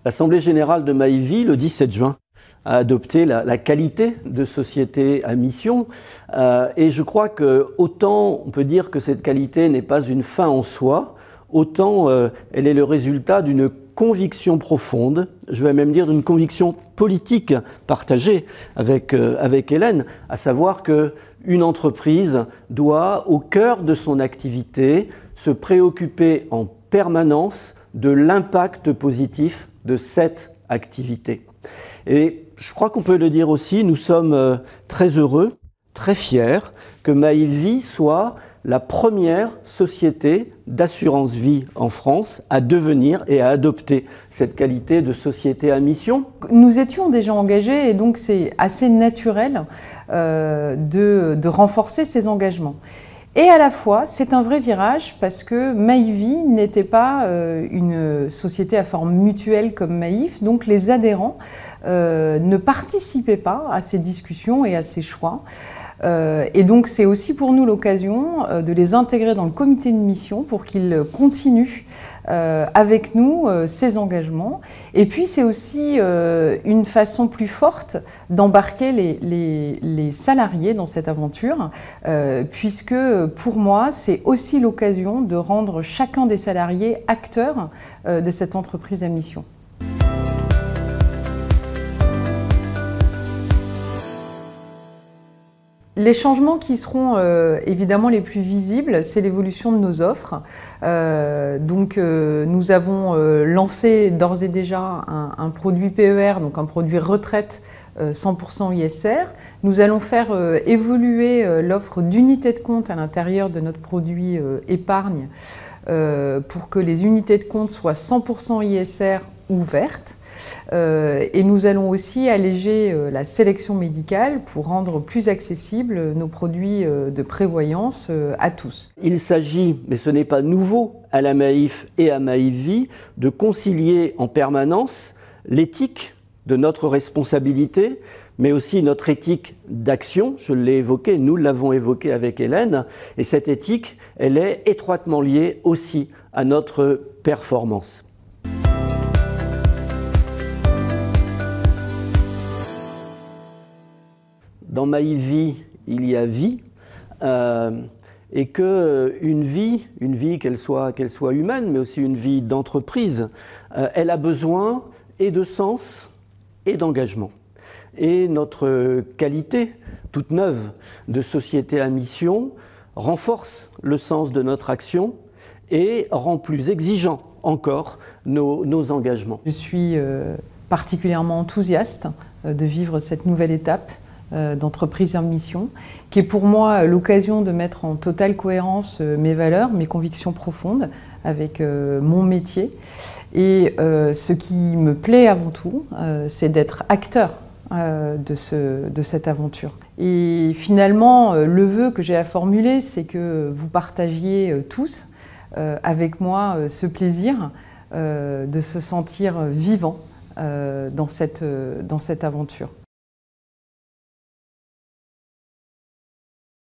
L'Assemblée générale de Maïvi, le 17 juin, a adopté la qualité de société à mission. Et je crois que autant on peut dire que cette qualité n'est pas une fin en soi, autant elle est le résultat d'une conviction profonde, je vais même dire d'une conviction politique partagée avec Hélène, à savoir qu'une entreprise doit, au cœur de son activité, se préoccuper en permanence de l'impact positif de cette activité. Et je crois qu'on peut le dire aussi, nous sommes très heureux, très fiers que Maïvi soit la première société d'assurance vie en France à devenir et à adopter cette qualité de société à mission. Nous étions déjà engagés et donc c'est assez naturel de renforcer ces engagements. Et à la fois, c'est un vrai virage parce que Maïvi n'était pas une société à forme mutuelle comme Maïf, donc les adhérents ne participaient pas à ces discussions et à ces choix. Et donc c'est aussi pour nous l'occasion de les intégrer dans le comité de mission pour qu'ils continuent avec nous ces engagements. Et puis c'est aussi une façon plus forte d'embarquer les salariés dans cette aventure, puisque pour moi c'est aussi l'occasion de rendre chacun des salariés acteurs de cette entreprise à mission. Les changements qui seront évidemment les plus visibles, c'est l'évolution de nos offres. Nous avons lancé d'ores et déjà un produit PER, donc un produit retraite 100% ISR. Nous allons faire évoluer l'offre d'unités de compte à l'intérieur de notre produit épargne pour que les unités de compte soient 100% ISR ouvertes. Et nous allons aussi alléger la sélection médicale pour rendre plus accessibles nos produits de prévoyance à tous. Il s'agit, mais ce n'est pas nouveau à la Maïf et à Maïvi, de concilier en permanence l'éthique de notre responsabilité, mais aussi notre éthique d'action. Je l'ai évoqué, nous l'avons évoqué avec Hélène, et cette éthique, elle est étroitement liée aussi à notre performance. Dans Maïvi, il y a vie, et qu'une vie qu'elle soit humaine, mais aussi une vie d'entreprise, elle a besoin et de sens et d'engagement. Et notre qualité toute neuve de société à mission renforce le sens de notre action et rend plus exigeant encore nos engagements. Je suis particulièrement enthousiaste de vivre cette nouvelle étape d'entreprise en mission, qui est pour moi l'occasion de mettre en totale cohérence mes valeurs, mes convictions profondes avec mon métier. Et ce qui me plaît avant tout, c'est d'être acteur de cette aventure. Et finalement, le vœu que j'ai à formuler, c'est que vous partagiez tous avec moi ce plaisir de se sentir vivant dans cette aventure.